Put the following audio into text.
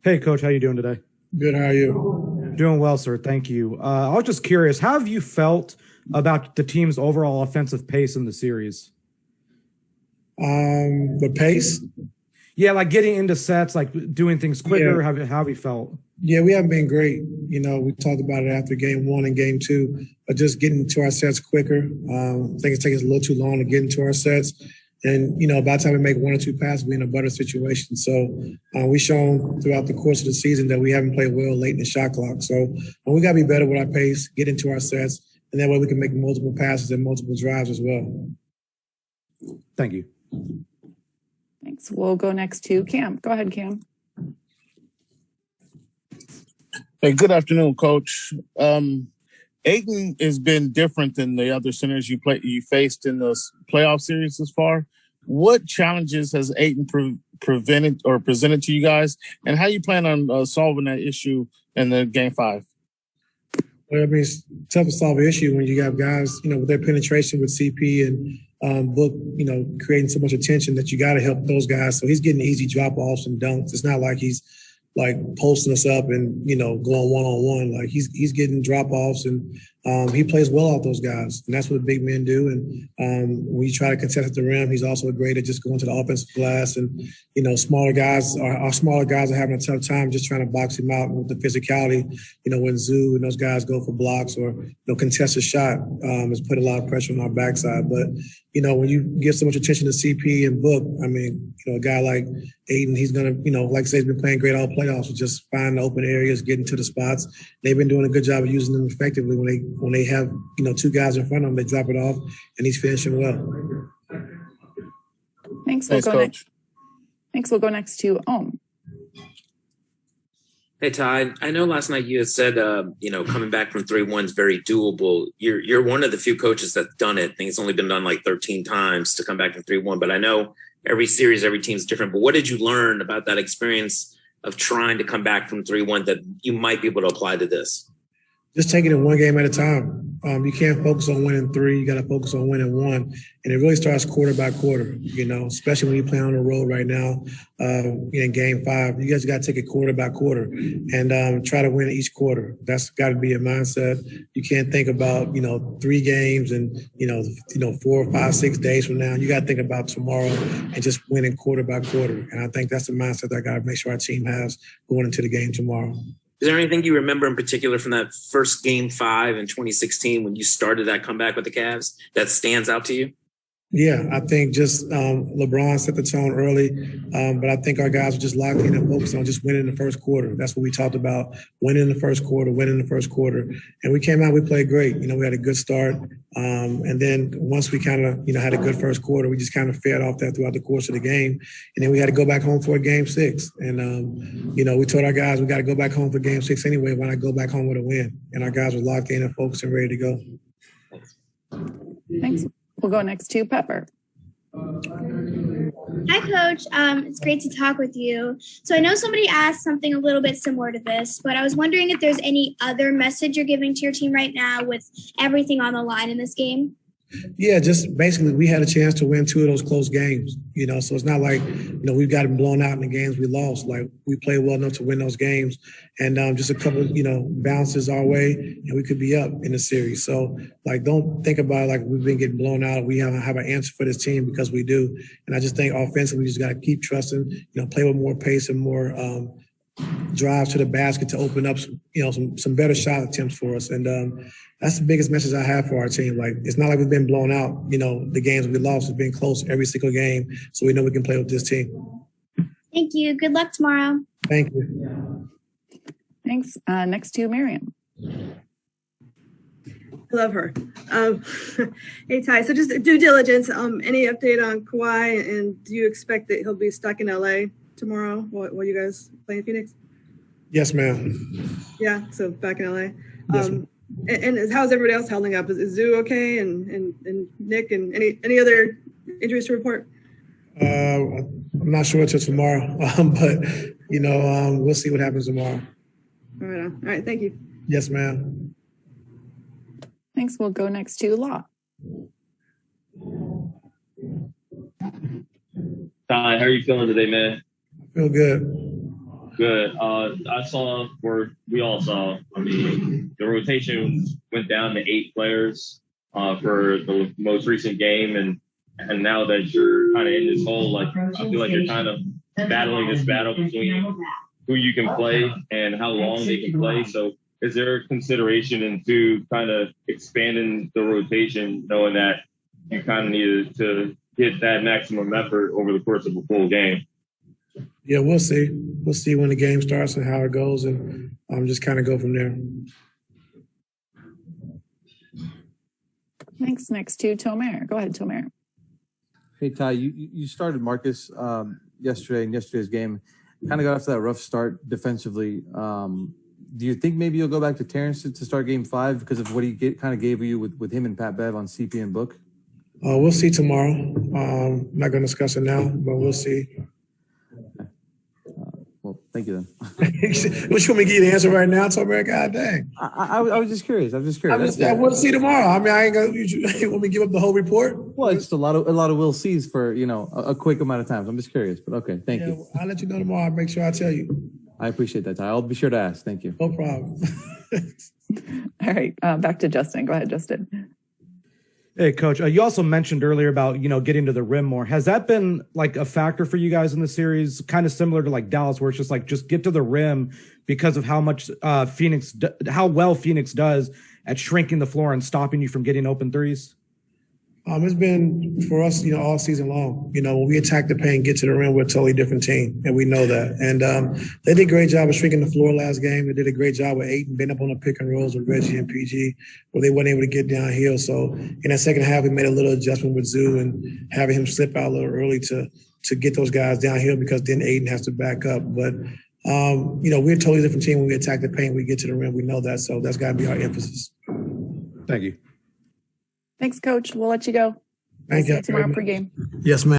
Hey, Coach, how you doing today? Good. How are you? Doing well, sir. Thank you. I was just curious, how have you felt about the team's overall offensive pace in the series? The pace. Yeah, like getting into sets, like doing things Yeah, quicker. How have you felt? yeah, we haven't been great. We talked about it after game one and game two, but just getting into our sets quicker. I think it's taking us a little too long to get into our sets. And, by the time we make one or two passes, we're in a better situation. So we've shown throughout the course of the season that we haven't played well late in the shot clock. So we got to be better with our pace, get into our sets, and that way we can make multiple passes and multiple drives as well. Thank you. Thanks. We'll go next to Cam. Go ahead, Cam. Hey, good afternoon, Coach. Aiton has been different than the other centers you faced in the playoff series thus far. What challenges has Aiton prevented or presented to you guys, and how you plan on solving that issue in the game 5? Well, I mean, it's tough to solve an issue when you got guys, with their penetration with CP and Book, creating so much attention that you got to help those guys. So he's getting easy drop-offs and dunks. It's not like he's like posting us up and, going one-on-one. Like he's getting drop-offs and he plays well off those guys. And that's what big men do. And when you try to contest at the rim, he's also great at just going to the offensive glass. And, smaller guys, our smaller guys are having a tough time just trying to box him out with the physicality. When Zoo and those guys go for blocks or, contest a shot, it's put a lot of pressure on our backside. But, when you give so much attention to CP and Book, I mean, a guy like Aiton, he's going to, like I say, he's been playing great all playoffs, just find the open areas, getting to the spots. They've been doing a good job of using them effectively when they have, two guys in front of them, they drop it off, and he's finishing well. Thanks. We'll go next. Thanks. We'll go next to Ohm. Hey, Ty. I know last night you had said, coming back from 3-1 is very doable. You're one of the few coaches that's done it. I think it's only been done like 13 times to come back from 3-1. But I know every series, every team's different. But what did you learn about that experience of trying to come back from 3-1 that you might be able to apply to this? Just taking it one game at a time. You can't focus on winning 3. You got to focus on winning 1. And it really starts quarter by quarter, especially when you play on the road right now in game 5. You guys got to take it quarter by quarter and try to win each quarter. That's got to be a mindset. You can't think about, 3 games and, 4, 5, 6 days from now. You got to think about tomorrow and just winning quarter by quarter. And I think that's the mindset that I got to make sure our team has going into the game tomorrow. Is there anything you remember in particular from that first game 5 in 2016 when you started that comeback with the Cavs that stands out to you? Yeah, I think just LeBron set the tone early, but I think our guys were just locked in and focused on just winning the first quarter. That's what we talked about, winning the first quarter. And we came out, we played great. We had a good start. And then once we kind of, had a good first quarter, we just kind of fed off that throughout the course of the game. And then we had to go back home for a game 6. And, we told our guys we got to go back home for game 6 anyway. Why not go back home with a win? And our guys were locked in and focused and ready to go. Thanks. We'll go next to Pepper. Hi, Coach. It's great to talk with you. So I know somebody asked something a little bit similar to this, but I was wondering if there's any other message you're giving to your team right now with everything on the line in this game. Yeah, just basically we had a chance to win 2 of those close games, so it's not like, we've gotten blown out in the games we lost. Like we played well enough to win those games and just a couple, bounces our way and we could be up in the series. So like, don't think about like we've been getting blown out. We have an answer for this team because we do. And I just think offensively, we just got to keep trusting, play with more pace and more, drive to the basket to open up some better shot attempts for us. And that's the biggest message I have for our team. Like, it's not like we've been blown out, the games we lost have been close every single game. So we know we can play with this team. Thank you. Good luck tomorrow. Thank you. Thanks. Next to Miriam. I love her. Hey, Ty, so just due diligence, any update on Kawhi, and do you expect that he'll be stuck in LA tomorrow while you guys play in Phoenix? Yes, ma'am. Yeah, so back in LA. Yes, ma'am. And how's everybody else holding up? Is Zoo okay? And Nick and any other injuries to report? I'm not sure until tomorrow, but we'll see what happens tomorrow. All right. Thank you. Yes, ma'am. Thanks. We'll go next to Law. Ty, how are you feeling today, man? I feel good. Good. I saw, or we all saw, I mean, the rotation went down to 8 players for the most recent game. And now that you're kind of in this hole, like, I feel like you're kind of battling this battle between who you can play and how long they can play. So is there consideration into kind of expanding the rotation, knowing that you kind of needed to get that maximum effort over the course of a full game? Yeah, we'll see. We'll see when the game starts and how it goes, and just kind of go from there. Thanks. Next to Tomer. Go ahead, Tomer. Hey, Ty, you started Marcus yesterday in yesterday's game. Kind of got off to that rough start defensively. Do you think maybe you'll go back to Terrence to start game 5 because of what he kind of gave you with him and Pat Bev on CP and Book? We'll see tomorrow. I'm not going to discuss it now, but we'll see. Well, thank you then. What, you want me to give you the answer right now, Tomer? God dang. I was just curious. I'm just curious. I will see tomorrow. I mean, I ain't gonna. You want me to give up the whole report? Well, it's a lot of will sees for a quick amount of time. So I'm just curious, but okay, thank you. I'll let you know tomorrow. I'll make sure I tell you. I appreciate that, Ty. I'll be sure to ask. Thank you. No problem. All right, back to Justin. Go ahead, Justin. Hey, Coach, you also mentioned earlier about, getting to the rim more. Has that been like a factor for you guys in the series, kind of similar to like Dallas, where it's just like, just get to the rim because of how much how well Phoenix does at shrinking the floor and stopping you from getting open threes? It's been for us, all season long. When we attack the paint, get to the rim, we're a totally different team, and we know that. And they did a great job of shrinking the floor last game. They did a great job with Ayton being up on the pick and rolls with Reggie and PG, where they weren't able to get downhill. So in that second half, we made a little adjustment with Zoo and having him slip out a little early to get those guys downhill because then Ayton has to back up. But we're a totally different team when we attack the paint. We get to the rim. We know that. So that's got to be our emphasis. Thank you. Thanks, Coach. We'll let you go. Thank you. See you tomorrow pregame. Yes, ma'am.